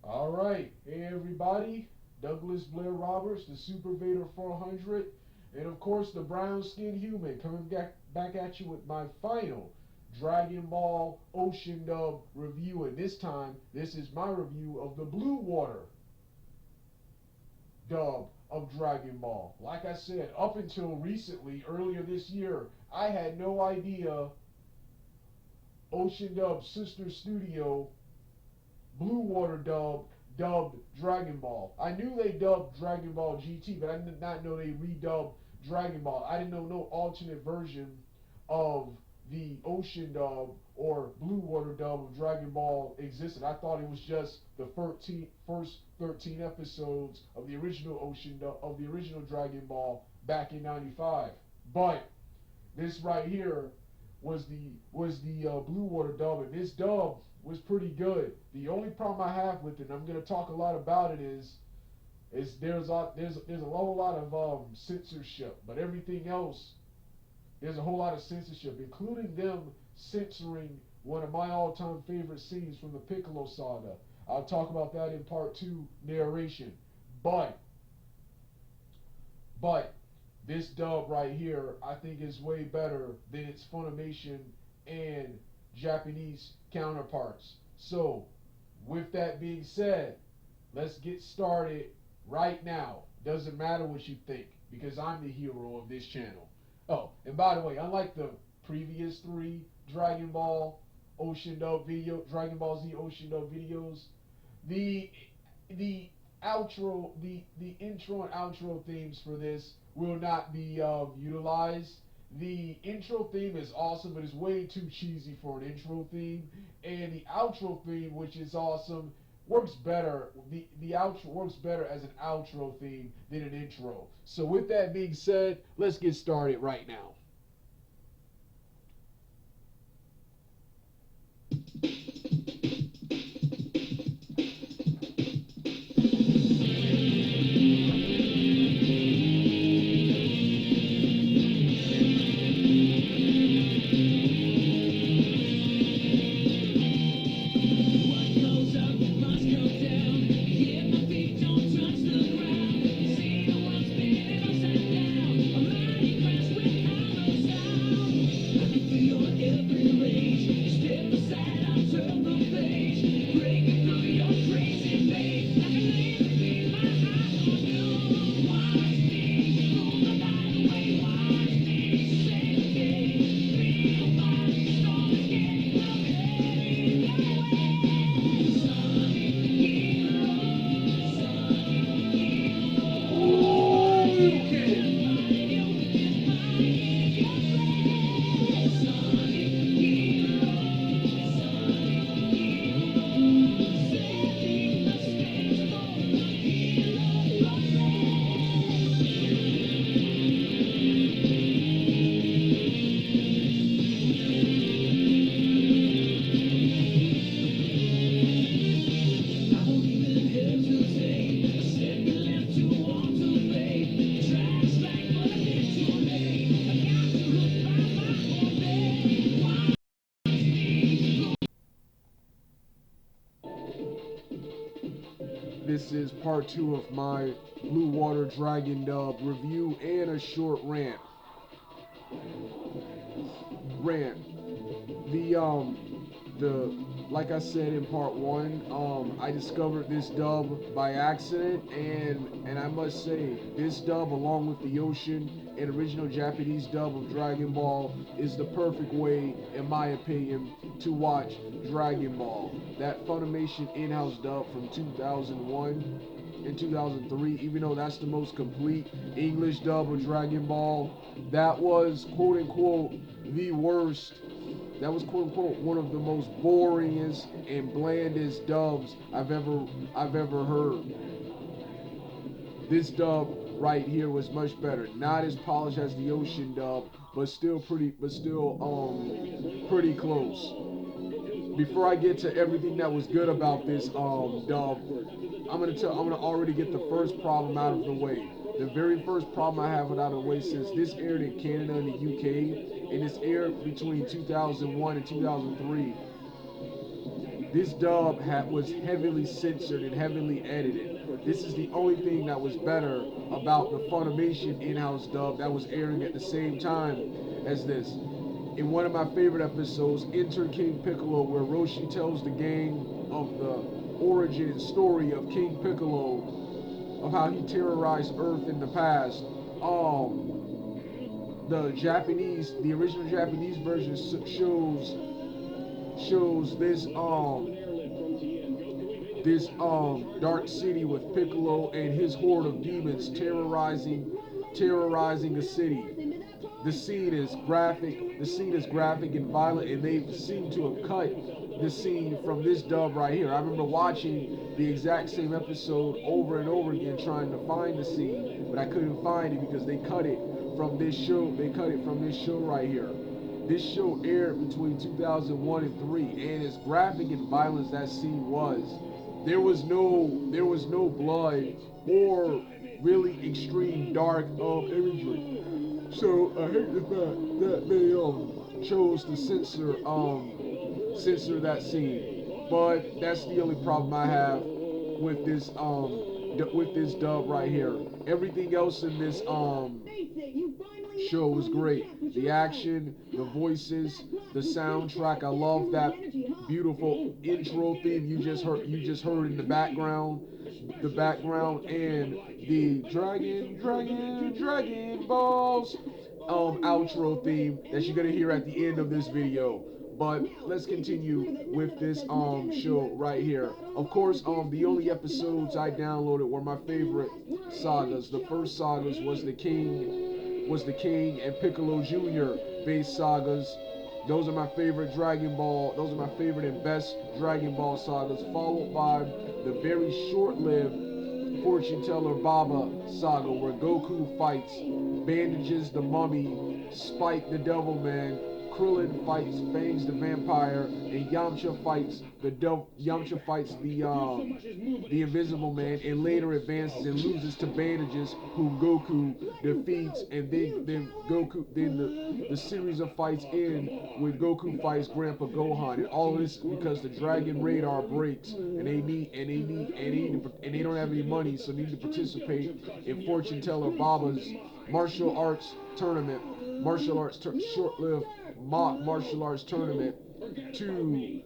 All right, hey everybody, Douglas Blair Roberts, the Super Vader 400, and of course the brown skinned human coming back at you with my final Dragon Ball Ocean Dub review. And this time, this is my review of the Blue Water dub of Dragon Ball. Like I said, up until recently, earlier this year, I had no idea Ocean Dub's sister studio Blue Water dubbed Dragon Ball. I knew they dubbed Dragon Ball GT, but I did not know they redubbed Dragon Ball. I didn't know no alternate version of the Ocean dub or Blue Water dub of Dragon Ball existed. I thought it was just the first 13 episodes of the original Ocean dub of the original Dragon Ball back in '95. But this right here was the Blue Water dub, and this dub was pretty good. The only problem I have with it, and I'm gonna talk a lot about it, is there's a whole lot of censorship, but everything else there's a whole lot of censorship, including them censoring one of my all-time favorite scenes from the Piccolo saga. I'll talk about that in part two narration, but but this dub right here, I think is way better than its Funimation and Japanese counterparts. So, with that being said, let's get started right now. Doesn't matter what you think, because I'm the hero of this channel. Oh, and by the way, unlike the previous three Dragon Ball Ocean Dub Dragon Ball Z Ocean Dub videos, the the the intro and outro themes for this will not be utilized. The intro theme is awesome, but it's way too cheesy for an intro theme. And the outro theme, which is awesome, works better. The outro works better as an outro theme than an intro. So with that being said, let's get started right now. This is part two of my Blue Water Dragon Dub review and a short rant. The like I said in part one, I discovered this dub by accident, and I must say this dub, along with the Ocean and original Japanese dub of Dragon Ball, is the perfect way, in my opinion, to watch Dragon Ball. That Funimation in-house dub from 2001 and 2003, even though that's the most complete English dub of Dragon Ball, that was quote unquote the worst. That was quote unquote one of the most boringest and blandest dubs I've ever heard. This dub right here was much better. Not as polished as the Ocean dub, but still pretty close. Before I get to everything that was good about this dub, I'm gonna already get the first problem out of the way. The very first problem I have it out of the way, since this aired in Canada and the UK, and it's aired between 2001 and 2003. This dub was heavily censored and heavily edited. This is the only thing that was better about the Funimation in-house dub that was airing at the same time as this. In one of my favorite episodes, Enter King Piccolo, where Roshi tells the gang of the origin and story of King Piccolo, of how he terrorized Earth in the past. The original Japanese version shows this dark city with Piccolo and his horde of demons terrorizing a city. The scene is graphic and violent, and they seem to have cut the scene from this dub right here. I remember watching the exact same episode over and over again trying to find the scene, but I couldn't find it because they cut it from this show. They cut it from this show right here. This show aired between 2001 and 3, and as graphic and violent as that scene was, there was no blood or really extreme dark imagery. So I hate the fact that they chose to censor that scene. But that's the only problem I have with this dub right here. Everything else in this show was great. The action, the voices, the soundtrack. I love that beautiful intro theme you just heard in the background. The background and the Dragon Balls outro theme that you're gonna hear at the end of this video. But let's continue with this show right here. Of course, the only episodes I downloaded were my favorite sagas. The first sagas was the King and Piccolo Jr. based sagas. Those are my favorite Dragon Ball. Those are my favorite and best Dragon Ball sagas, followed by the very short-lived Fortune Teller Baba saga, where Goku fights Bandages the Mummy, Spike the Devilman, Krillin fights Fangs the Vampire, and Yamcha fights the Invisible Man, and later advances and loses to Bandages, whom Goku defeats, and then the series of fights end when Goku fights Grandpa Gohan, and all of this because the Dragon Radar breaks, and they don't have any money, so need to participate in Fortune Teller Baba's martial arts tournament, short-lived mock martial arts tournament to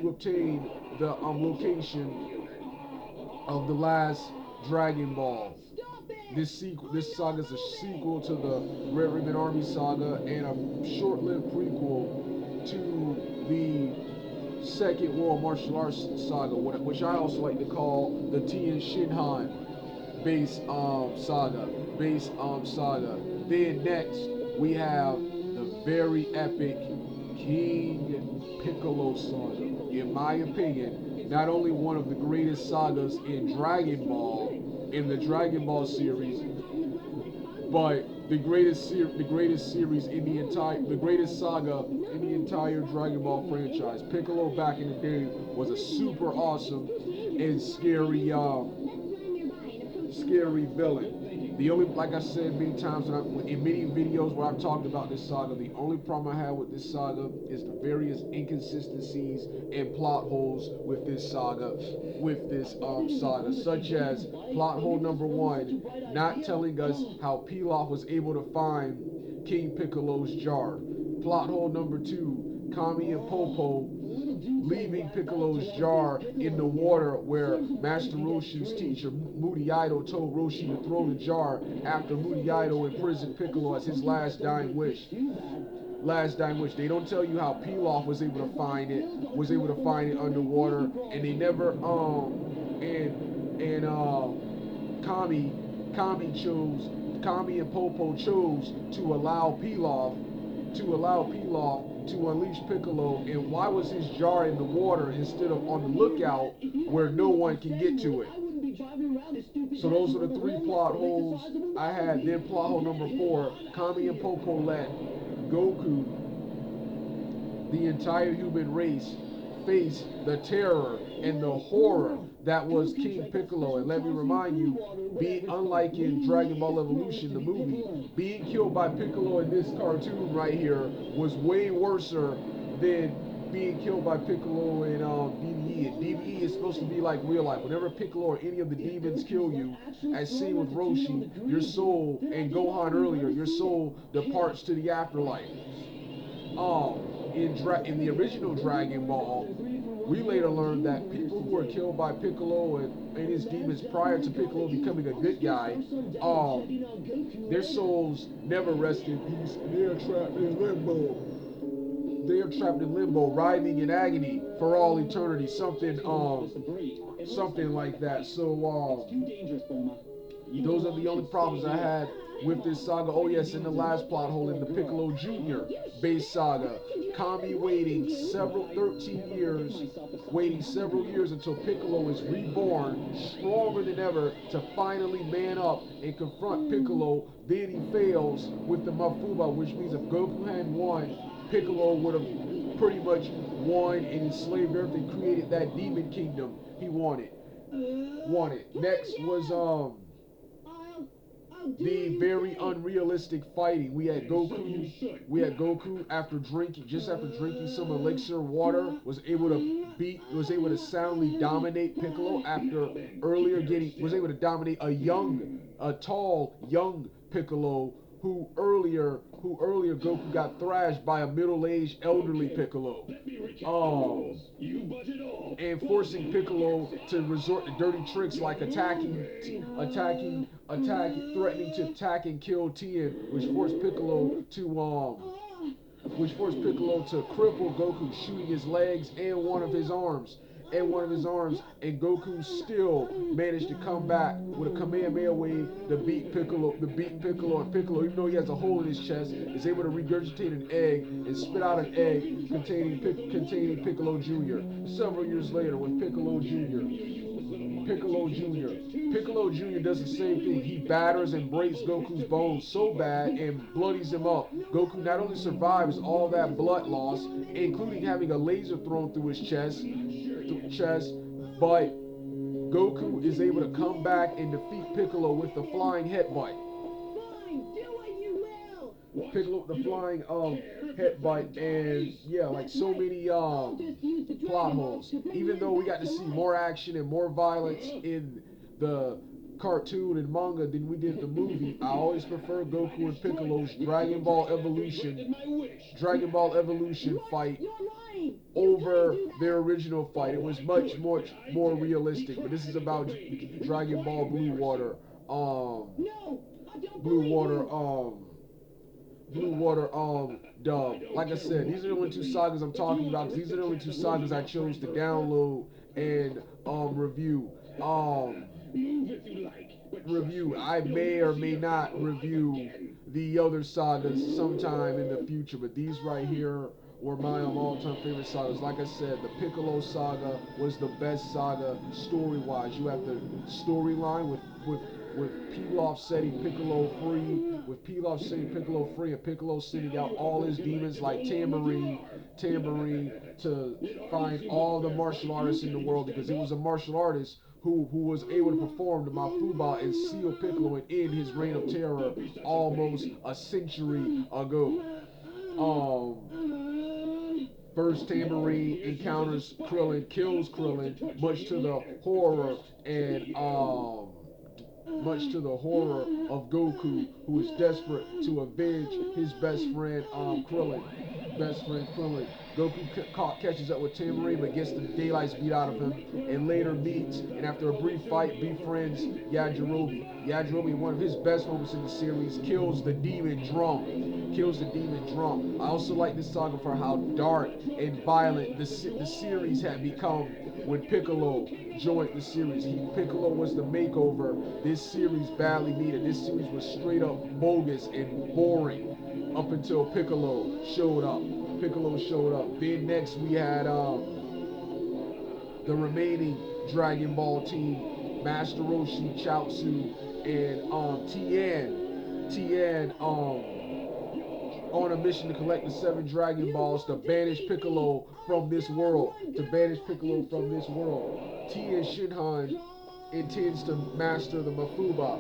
obtain the location of the last Dragon Ball. This saga is a sequel to the Red Ribbon Army saga and a short-lived prequel to the Second World Martial Arts saga, which I also like to call the Tien Shinhan base saga. Then next we have the very epic King Piccolo saga. In my opinion, not only one of the greatest sagas in Dragon Ball, in the Dragon Ball series, but the greatest series in the greatest saga in the entire Dragon Ball franchise. Piccolo back in the day was a super awesome and scary villain. The only, like I said many times in many videos where I've talked about this saga, the only problem I have with this saga is the various inconsistencies and plot holes with this saga, such as plot hole number 1, not telling us how Pilaf was able to find King Piccolo's jar. Plot hole number 2, Kami and Popo leaving Piccolo's jar in the water, where Master Roshi's teacher Moody Idol told Roshi to throw the jar after Moody Idol imprisoned Piccolo as his last dying wish. They don't tell you how Pilaf was able to find it underwater, and they never Kami and Popo chose to allow Pilaf to unleash Piccolo. And why was his jar in the water instead of on the lookout where no one can get to it? So those are the 3 plot holes I had. Then plot hole number 4, Kami and Popo let Goku, the entire human race, face the terror and the horror that was King Piccolo. And let me remind you, unlike in Dragon Ball Evolution, the movie, being killed by Piccolo in this cartoon right here was way worse than being killed by Piccolo and DBE. And DBE is supposed to be like real life. Whenever Piccolo or any of the demons kill you, as seen with Roshi, your soul, and Gohan earlier, your soul departs to the afterlife. In the original Dragon Ball, we later learned that people who were killed by Piccolo and his demons prior to Piccolo becoming a good guy, their souls never rest in peace. They are trapped in limbo. They are trapped in limbo, writhing in agony for all eternity. Something like that. So, those are the only problems I had with this saga. Oh yes, in the last plot hole in the Piccolo Jr. base saga, Kami waiting 13 years, waiting several years until Piccolo is reborn, stronger than ever, to finally man up and confront Piccolo. Then he fails with the Mafuba, which means if Goku had won, Piccolo would have pretty much won and enslaved Earth and created that demon kingdom he wanted. Next was the very unrealistic fighting. We had Goku after drinking some elixir water, was able to soundly dominate Piccolo after earlier was able to dominate a tall, young Piccolo who earlier Goku got thrashed by a middle-aged elderly Piccolo. And forcing Piccolo to resort to dirty tricks like threatening to attack and kill Tien, which forced Piccolo to cripple Goku, shooting his legs and one of his arms. And Goku still managed to come back with a Kamehameha wave to beat Piccolo. And Piccolo, even though he has a hole in his chest, is able to regurgitate an egg and spit out an egg containing Piccolo Jr. Several years later, with Piccolo Jr. Piccolo Jr. does the same thing. He batters and breaks Goku's bones so bad and bloodies him up. Goku not only survives all that blood loss, including having a laser thrown through his chest, but Goku is able to come back and defeat Piccolo with the flying headbutt. Piccolo the flying headbutt, and yeah, like so many plot holes. Even though we got to see more action and more violence in the cartoon and manga than we did the movie, I always prefer Goku and Piccolo's Dragon Ball Evolution fight over their original fight. It was much more realistic, but this is about Dragon Ball Blue Water dub. Like I said, these are the only two sagas I'm talking about, because these are the only two sagas I chose to download and review. I may or may not review the other sagas sometime in the future, but these right here were my all-time favorite sagas. Like I said, the Piccolo saga was the best saga story-wise. You have the storyline with Pilaf setting Piccolo free, and Piccolo sending out all his demons like Tambourine to find all the martial artists in the world, because he was a martial artist who was able to perform the Mafuba and seal Piccolo and end his reign of terror almost a century ago. First, Tambourine encounters Krillin, kills Krillin, much to the horror of Goku, who is desperate to avenge his best friend Krillin. Goku catches up with Tambourine, but gets the daylights beat out of him, and later meets, and after a brief fight, befriends Yajirobe. Yajirobe, one of his best moments in the series, kills the demon drum. I also like this saga for how dark and violent the series had become when Piccolo joined the series. Piccolo was the makeover this series badly needed. This series was straight up bogus and boring up until Piccolo showed up. Then next we had the remaining Dragon Ball team, Master Roshi, Chaozu, and Tien on a mission to collect the 7 Dragon Balls to banish Piccolo from this world. Tien Shinhan intends to master the Mafuba,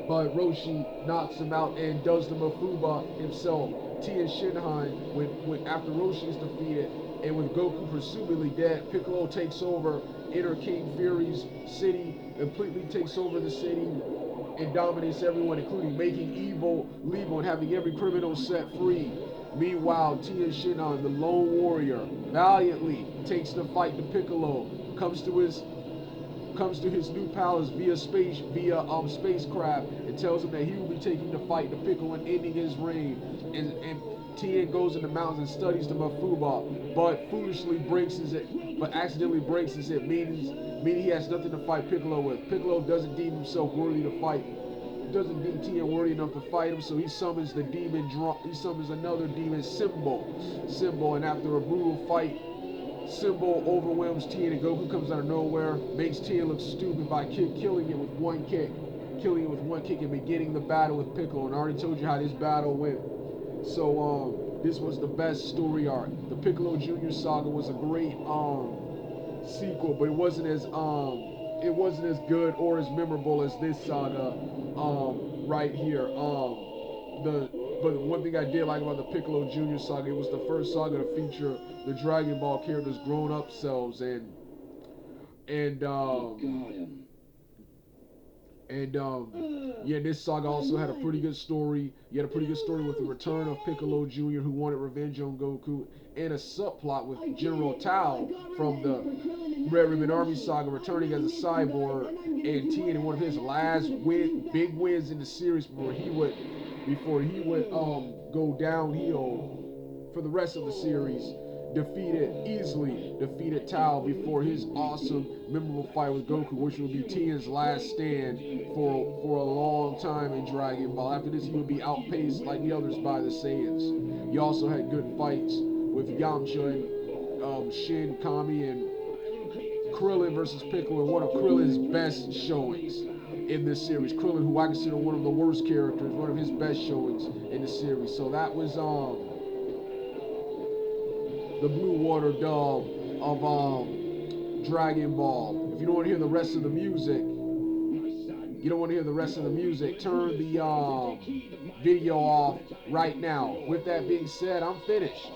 but Roshi knocks him out and does the Mafuba himself. Tien Shinhan when after Roshi is defeated and with Goku presumably dead, Piccolo takes over Inner King Fury's city, completely takes over the city and dominates everyone, including making evil legal and having every criminal set free. Meanwhile, Tien Shinhan, the lone warrior, valiantly takes the fight to Piccolo, comes to his new palace via spacecraft and tells him that he will be taking the fight to Piccolo and ending his reign. And Tien goes in the mountains and studies the Mafuba, but foolishly accidentally breaks it, meaning he has nothing to fight Piccolo with. Piccolo doesn't deem himself worthy to fight. Doesn't deem Tien worthy enough to fight him, so he summons the demon. He summons another demon, Symbol, and after a brutal fight, Symbol overwhelms Tien and Goku comes out of nowhere, makes Tien look stupid by killing it with one kick. And beginning the battle with Piccolo. And I already told you how this battle went. So this was the best story arc. The Piccolo Jr. saga was a great sequel, but it wasn't as good or as memorable as this saga right here. But one thing I did like about the Piccolo Jr. saga, it was the first saga to feature the Dragon Ball characters' grown-up selves, yeah, this saga also had a pretty good story. You had a pretty good story with the return of Piccolo Jr., who wanted revenge on Goku, and a subplot with General Tao from the Red Ribbon Army saga returning as a cyborg, and Tien in one of his last big wins in the series before he would go downhill for the rest of the series. Easily defeated Tao before his awesome, memorable fight with Goku, which would be Tien's last stand for a long time in Dragon Ball. After this, he would be outpaced like the others by the Saiyans. He also had good fights with Yamcha and Shin, Kami, and Krillin versus Piccolo, and one of Krillin's best showings in this series. Krillin, who I consider one of the worst characters, one of his best showings in the series. So that was the Blue Water dub of Dragon Ball. If you don't want to hear the rest of the music, turn the video off right now. With that being said, I'm finished.